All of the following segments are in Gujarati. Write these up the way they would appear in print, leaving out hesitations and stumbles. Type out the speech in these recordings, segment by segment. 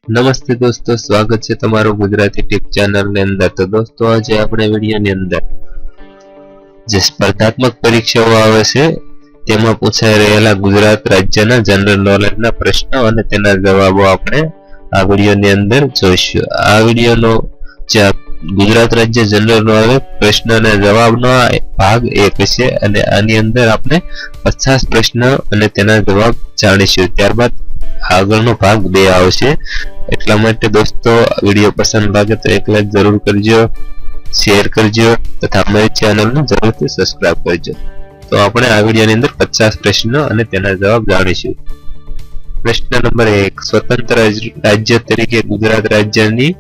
નમસ્તે દોસ્તો, સ્વાગત છે તમારું ગુજરાતી ટીપ ચેનલ ની અંદર। તો દોસ્તો આજે આપણે વિડીયોની અંદર જે સ્પર્ધાત્મક પરીક્ષાઓ આવે છે તેમાં પૂછાઈ રહેલા ગુજરાત રાજ્યના જનરલ નોલેજના પ્રશ્નો અને તેના જવાબો આપણે આ વિડીયોની અંદર જોઈશું। આ વિડીયોનો જે ગુજરાત રાજ્ય જનરલ નોલેજ પ્રશ્ન અને જવાબનો ભાગ 1 છે અને આની અંદર આપણે 50 પ્રશ્ન અને તેના જવાબ જાણીશું। ત્યારબાદ આગળનો ભાગ 2 આવશે। એટલા માટે દોસ્તો વિડીયો પસંદ લાગે તો એક લાઈક જરૂર કરજો, શેર કરજો તથા અમારી ચેનલને જરૂરથી સબસ્ક્રાઇબ કરજો। તો આપણે આ વિડીયોની અંદર 50 પ્રશ્નો અને તેના જવાબ જાણીશું। પ્રશ્ન નંબર 1, સ્વતંત્ર રાજ્ય તરીકે ગુજરાત રાજ્યની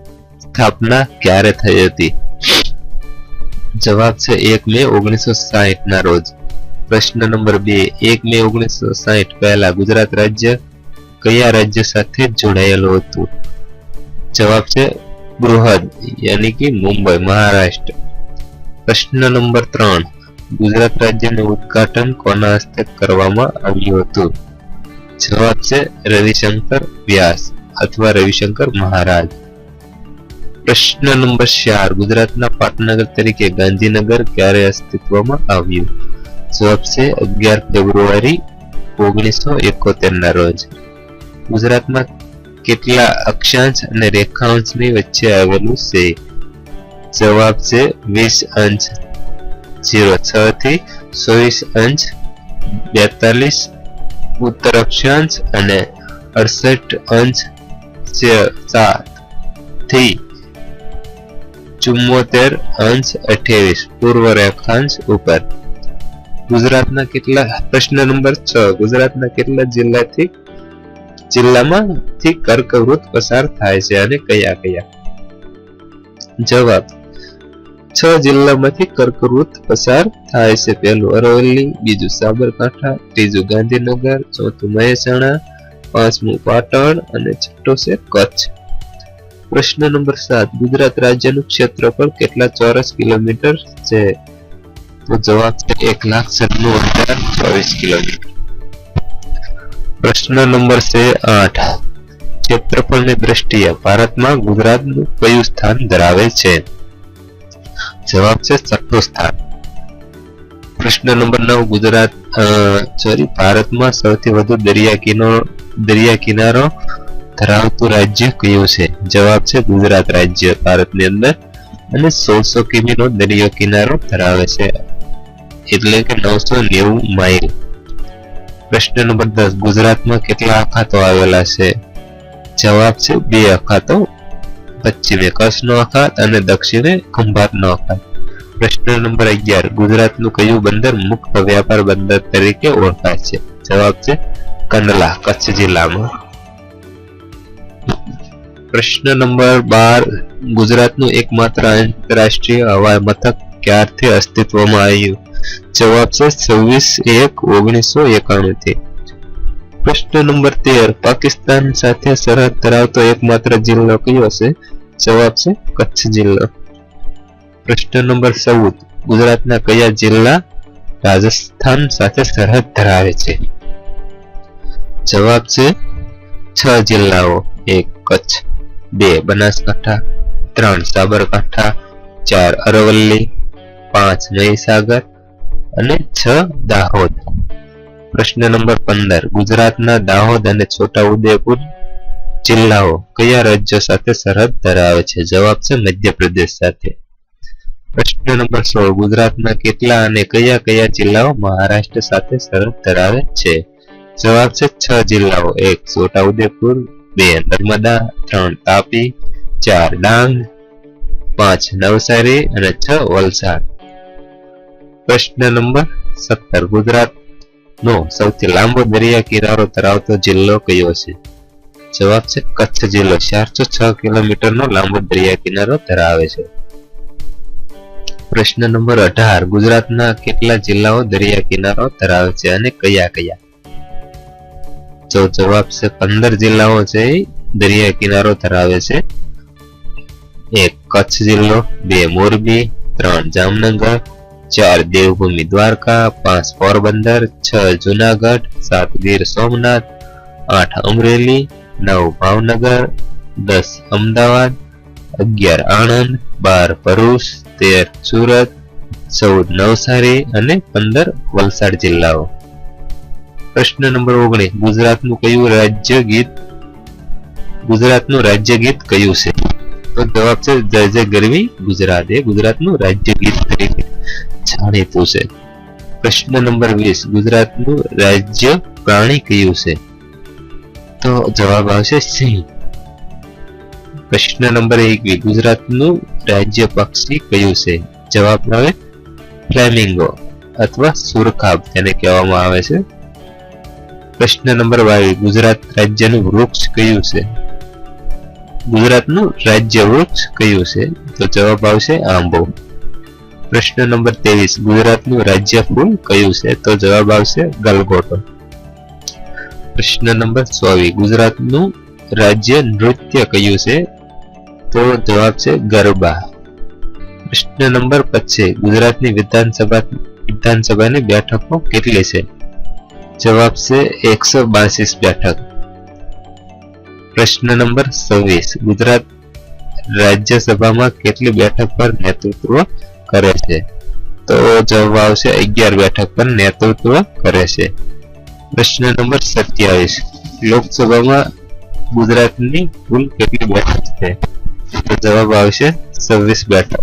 સ્થાપના ક્યારે થઈ હતી? જવાબ છે 1 મે 1960 ના રોજ। પ્રશ્ન નંબર 2, 1 મે 1960 પહેલા ગુજરાત રાજ્ય કયા રાજ્ય સાથે જોડાયેલું હતું? જવાબ છે બૃહદ यानी कि મુંબઈ મહારાષ્ટ્ર। પ્રશ્ન નંબર 3, ગુજરાત રાજ્યનું ઉદ્ઘાટન કોના હસ્તે કરવામાં આવ્યું હતું? જવાબ છે રવિશંકર વ્યાસ અથવા રવિશંકર મહારાજ। પ્રશ્ન નંબર 4, ગુજરાતના પાટનગર તરીકે ગાંધીનગર ક્યારે અસ્તિત્વમાં આવ્યું? જવાબ છે 11 ફેબ્રુઆરી 1971 ના રોજ। ગુજરાતમાં કેટલા અક્ષાંશ અને રેખાંશની વચ્ચે આવેલું છે? જવાબ છે 20 અંશ 06 થી 24 અંશ 42 ઉત્તર અક્ષાંશ અને 68 અંશ 7 થી 74 અંશ 28 પૂર્વ રેખાંશ ઉપર। ગુજરાતના કેટલા પ્રશ્ન નંબર 6, ગુજરાતના કેટલા જિલ્લામાંથી કર્કવૃત પસાર થાય છે અને કયા કયા? જવાબ 6 જિલ્લામાંથી કર્કવૃત પસાર થાય છે। પહેલું અરવલ્લી, બીજું સાબરકાંઠા, ત્રીજું ગાંધીનગર, ચોથું મહેસાણા, પાંચમું પાટણ અને છઠ્ઠો છે કચ્છ। પ્રશ્ન નંબર 7, ગુજરાત રાજ્યનું ક્ષેત્રફળ કેટલા ચોરસ કિલોમીટર છે? તો જવાબ છે 1,96,024 કિલોમીટર। પ્રશ્ન નંબર 8, ક્ષેત્રફળની દ્રષ્ટિએ ભારતમાં ગુજરાતનું કયું સ્થાન ધરાવે છે? જવાબ છે 6થું સ્થાન। પ્રશ્ન નંબર 9, ભારતમાં સૌથી વધુ દરિયા કિનારો ધરાવતું રાજ્ય કયું છે? જવાબ છે ગુજરાત રાજ્ય ભારતની અંદર અને 1600 કિમીનો દરિયો કિનારો ધરાવે છે, એટલે કે 990 માઇલ। પ્રશ્ન નંબર 10, ગુજરાતમાં કેટલા અખાતો આવેલા છે? જવાબ છે 2 અખાતો, પશ્ચિમે કચ્છનો અખાત અને દક્ષિણે ખંભાતનો અખાત। પ્રશ્ન નંબર 11, ગુજરાતનું કયું બંદર મુક્ત વ્યાપાર બંદર તરીકે ઓળખાય છે? જવાબ છે કંડલા, કચ્છ જિલ્લામાં। પ્રશ્ન નંબર 12, ગુજરાતનું એકમાત્ર આંતરરાષ્ટ્રીય હવાઈ મથક ક્યારથી અસ્તિત્વમાં આવ્યું? જવાબ છે 26/1/1991 થી। પ્રશ્ન નંબર 13, પાકિસ્તાન સાથે સરહદ ધરાવતો એકમાત્ર જિલ્લો કયો છે? જવાબ છે કચ્છ જિલ્લો। પ્રશ્ન નંબર 14, ગુજરાતના કયા જિલ્લા રાજસ્થાન સાથે સરહદ ધરાવે છે? જવાબ છે 6 જિલ્લાઓ, 1 કચ્છ, 2 બનાસકાંઠા, 3 સાબરકાંઠા, 4 અરવલ્લી, 5 મહીસાગર અને 6 દાહોદ। પ્રશ્ન નંબર 15, ગુજરાતના દાહોદ અને છોટાઉદેપુર જિલ્લાઓ કયા રાજ્યો સાથે સરહદ ધરાવે છે? જવાબ છે મધ્યપ્રદેશ સાથે। પ્રશ્ન નંબર 16, ગુજરાતના કેટલા અને કયા કયા જિલ્લાઓ મહારાષ્ટ્ર સાથે સરહદ ધરાવે છે? જવાબ છે 6 જિલ્લાઓ, 1 છોટાઉદેપુર, 2 નર્મદા, 3 તાપી, 4 ડાંગ, 5 નવસારી અને 6 વલસાડ। પ્રશ્ન નંબર 17, ગુજરાતનો સૌથી લાંબો દરિયા કિનારો ધરાવતો જિલ્લો કયો છે? જવાબ છે કચ્છ જિલ્લો, 406 કિલોમીટરનો લાંબો દરિયા કિનારો ધરાવે છે। પ્રશ્ન નંબર 18, ગુજરાતના કેટલા જિલ્લાઓ દરિયા કિનારો ધરાવે છે અને કયા કયા? જો જવાબ છે 15 જિલ્લાઓ છે દરિયા કિનારો ધરાવે છે। 1 કચ્છ જિલ્લો, 2 મોરબી, 3 જામનગર, 4 દેવભૂમિ દ્વારકા, 5 પોરબંદર, 6 જુનાગઢ, 7 ગીર સોમનાથ, 8 અમરેલી, 9 ભાવનગર, 10 અમદાવાદ, 11 આણંદ, 12 ભરૂચ, 13 સુરત, 14 નવસારી અને 15 વલસાડ જિલ્લાઓ. પ્રશ્ન નંબર 19 ગુજરાતનું રાજ્ય ગીત કયું છે? તો જવાબ છે જય જય ગરવી ગુજરાત. એ ગુજરાતનું રાજ્ય ગીત તરીકે જાણીતું છે. પ્રશ્ન નંબર 20 ગુજરાતનું રાજ્ય પ્રાણી કયું છે? તો જવાબ આવશે સિંહ. પ્રશ્ન નંબર 21 ગુજરાતનું રાજ્ય પક્ષી કયું છે? જવાબ આવે ફ્લેમિંગો અથવા સુરખાબ તેને કહેવામાં આવે છે. પ્રશ્ન નંબર 22 ગુજરાત રાજ્યનું વૃક્ષ કયું છે? ગુજરાતનું રાજ્ય વૃક્ષ કયું છે? તો જવાબ આવશે આંબો. પ્રશ્ન નંબર 23 ગુજરાતનું રાજ્ય ફૂલ કયું છે? તો જવાબ આવશે ગલગોટો. પ્રશ્ન નંબર 24 ગુજરાતનું રાજ્ય નૃત્ય કયું છે? તો જવાબ છે ગરબા. પ્રશ્ન નંબર 25 ગુજરાતની વિધાનસભાની બેઠકો કેટલી છે? જવાબ છે 182 બેઠક. પ્રશ્ન નંબર 26 ગુજરાત રાજ્યસભામાં કેટલી બેઠક પર નેતૃત્વ કરે છે? તો જવાબ આવશે 11 બેઠક પર નેતૃત્વ કરે છે. પ્રશ્ન નંબર 27 લોકસભામાં ગુજરાતની કુલ કેટલી બેઠક છે? તો જવાબ આવશે 26 બેઠક.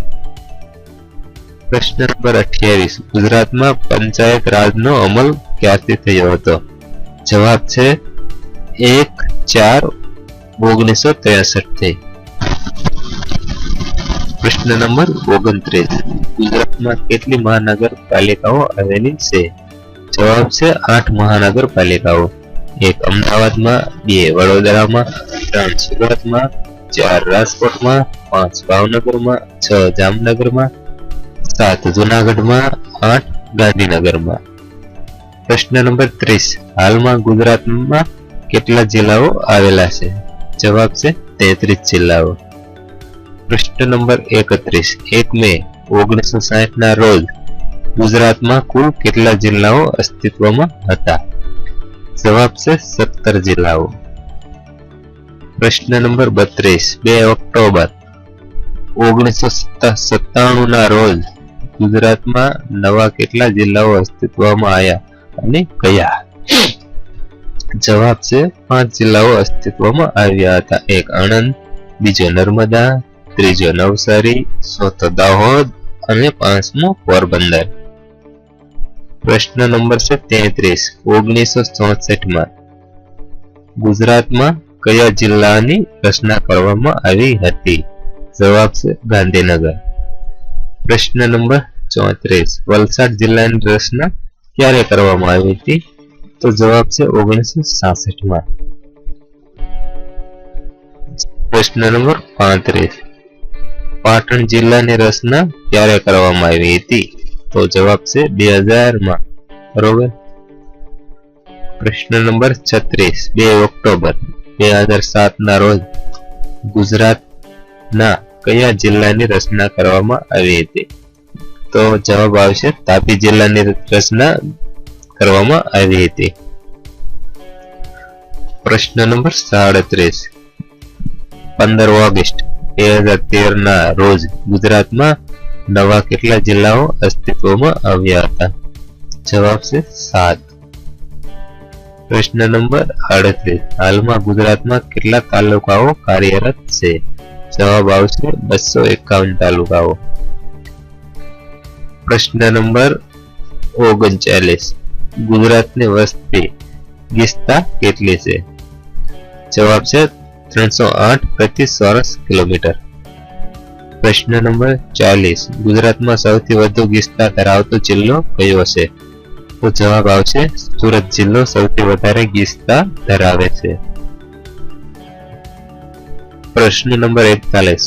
પ્રશ્ન નંબર 28 ગુજરાતમાં પંચાયત રાજનો અમલ ક્યારથી થયો હતો? જવાબ છે 1/4/1963 થી. પ્રશ્ન નંબર 29 ગુજરાતમાં કેટલી મહાનગરપાલિકાઓ આવેલી છે? જવાબ છે 8 મહાનગરપાલિકાઓ. 1 અમદાવાદમાં, 2 વડોદરામાં, 3 સુરતમાં, 4 રાજકોટમાં, 5 ભાવનગરમાં, 6 જામનગરમાં, 7 જુનાગઢમાં, 8 ગાંધીનગરમાં. પ્રશ્ન નંબર 30 હાલમાં ગુજરાતમાં કેટલા જિલ્લાઓ આવેલા છે? જવાબ છે 33 જિલ્લાઓ. પ્રશ્ન નંબર 31 1 મે 1960 ના રોજ ગુજરાતમાં કુલ કેટલા જિલ્લાઓ અસ્તિત્વમાં હતા? જવાબ છે 17 જિલ્લાઓ. પ્રશ્ન નંબર 32 2 ઓક્ટોબર 1997 ના રોજ ગુજરાતમાં નવા કેટલા જિલ્લાઓ અસ્તિત્વમાં આવ્યા અને કયા? જવાબ છે 5 જિલ્લાઓ અસ્તિત્વમાં આવ્યા હતા. 1 આણંદ, 2 નર્મદા, 3 નવસારી, 4 દાહોદ અને 5 પોરબંદર. પ્રશ્ન નંબર 33 1964 માં ગુજરાતમાં કયા જિલ્લાની રચના કરવામાં આવી હતી? જવાબ છે ગાંધીનગર. પ્રશ્ન નંબર 34 વલસાડ જિલ્લાની રચના ક્યારે કરવામાં આવી હતી? તો જવાબ છે 1966 માં. પ્રશ્ન નંબર 35 પાટણ જિલ્લાની રચના ક્યારે કરવામાં આવી હતી? તો જવાબ છે 2000 માં. બરોબર. પ્રશ્ન નંબર 36 2 ઓક્ટોબર 2007 ના રોજ ગુજરાતના કયા જિલ્લાની રચના કરવામાં આવી હતી? તો જવાબ આવશે તાપી જિલ્લાની રચના કરવામાં આવી હતી. પ્રશ્ન નંબર 37 15 ઓગસ્ટ 2013 ના રોજ ગુજરાતમાં નવા કેટલા જિલ્લાઓ અસ્તિત્વમાં આવ્યા હતા? જવાબ છે 7. પ્રશ્ન નંબર 38 હાલમાં ગુજરાતમાં કેટલા તાલુકાઓ કાર્યરત છે? જવાબ આવશે 251 તાલુકાઓ. પ્રશ્ન નંબર 39 ગુજરાતની વસ્તી ગીચતા કેટલી છે? જવાબ છે 308 પ્રતિ ચોરસ કિલોમીટર. પ્રશ્ન નંબર 40 ગુજરાતમાં સૌથી વધુ ગીચતા ધરાવતો જિલ્લો કયો છે? તો જવાબ આવશે સુરત જિલ્લો સૌથી વધારે ગીચતા ધરાવે છે. પ્રશ્ન નંબર 41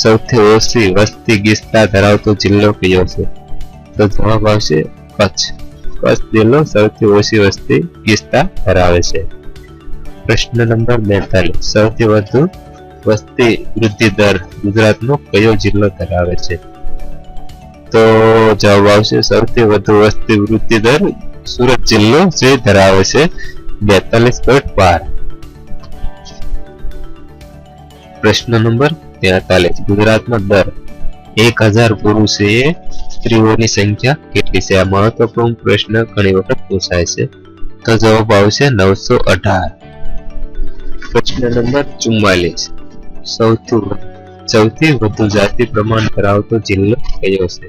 સૌથી ઓછી વસ્તી ગીચતા ધરાવતો જિલ્લો કયો છે? તો જવાબ આવશે કચ્છ. કચ્છ જિલ્લો સૌથી ઓછી વસ્તી ગીચતા ધરાવે છે. પ્રશ્ન નંબર 42 સૌથી વધુ વસ્તી વૃદ્ધિ દર ગુજરાતનો કયો જિલ્લો ધરાવે છે? તો જવાબ આવશે સૌથી વધુ વસ્તી વૃદ્ધિ દર સુરત જિલ્લો જે ધરાવે છે 42.12. પ્રશ્ન નંબર 43 ગુજરાતમાં દર 1000 પુરુષે સ્ત્રીઓની સંખ્યા કેટલી છે? આ મહત્વપૂર્ણ પ્રશ્ન ઘણી વખત પૂછાય છે. તો જવાબ આવશે 918. પ્રશ્ન નંબર 44 સૌથી વધુ જાતિ પ્રમાણ ધરાવતો જિલ્લો કયો છે?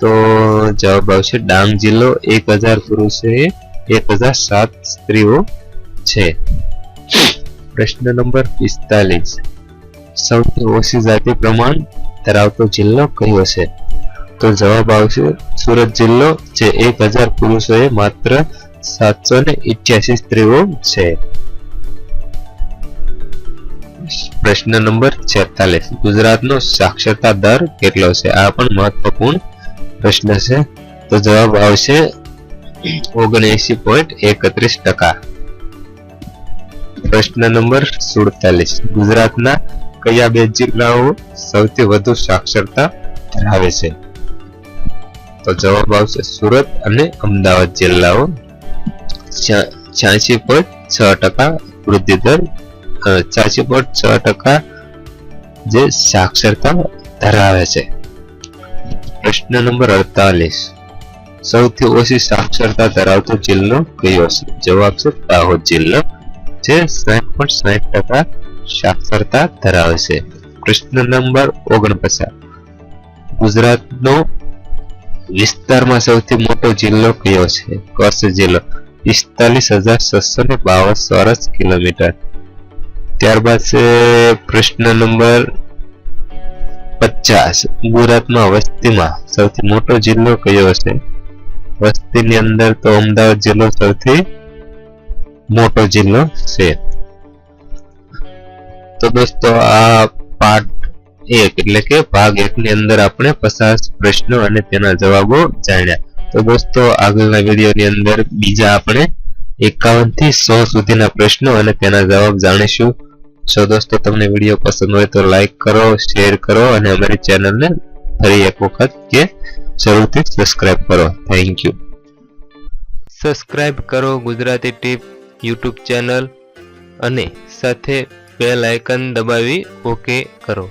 તો જવાબ આવશે ડાંગ જિલ્લો. 1000 પુરુષે 1007 સ્ત્રીઓ છે. પ્રશ્ન નંબર 45 સૌથી ઓછી જાતિ પ્રમાણ ધરાવતો જિલ્લો કયો છે? તો જવાબ આવશે સુરત જિલ્લો, જે 1000 પુરુષોએ માત્ર 788 સ્ત્રીઓ છે. પ્રશ્ન નંબર 46 ગુજરાતનો સાક્ષરતા દર કેટલો છે? આ પણ મહત્વપૂર્ણ પ્રશ્ન છે. તો જવાબ આવશે 79.31%. પ્રશ્ન નંબર 47 ગુજરાતના કયા બે જિલ્લાઓ સૌથી વધુ સાક્ષરતા ધરાવે છે? તો જવાબ આવશે સુરત અને અમદાવાદ જિલ્લાઓ. 86.6% વૃદ્ધિ દર, 86.6% જે સાક્ષરતા ધરાવે છે. પ્રશ્ન નંબર 48 સૌથી ઓછી સાક્ષરતા ધરાવતો જિલ્લો કયો છે? જવાબ છે દાહોદ જિલ્લો, જે 60.60% સાક્ષરતા ધરાવે છે. પ્રશ્ન નંબર 49 ગુજરાતનો વિસ્તારમાં સૌથી મોટો જિલ્લો કયો છે? કચ્છ જિલ્લો, 45,652 ચોરસ કિલોમીટર. ત્યારબાદ છે પ્રશ્ન નંબર 50 ગુજરાતમાં વસ્તીમાં સૌથી મોટો જિલ્લો કયો છે? વસ્તીની અંદર તો અમદાવાદ જિલ્લો સૌથી મોટો જિલ્લો છે. તો દોસ્તો આ પાર્ટ 1 એટલે કે ભાગ 1 ની અંદર આપણે 50 પ્રશ્નો અને તેના જવાબો જાણ્યા. તો દોસ્તો આગળના વિડીયોની અંદર બીજા આપણે 51 થી 100 સુધીના પ્રશ્નો અને તેના જવાબ જાણીશું. જો દોસ્તો તમને વિડીયો પસંદ હોય તો લાઈક કરો, શેર કરો અને અમારી ચેનલને ફરી એક વખત કે જરૂરથી સબસ્ક્રાઇબ કરો. Thank you. સબસ્ક્રાઇબ કરો ગુજરાતી ટીપ YouTube ચેનલ અને સાથે બેલ આઇકન દબાવી ઓકે કરો.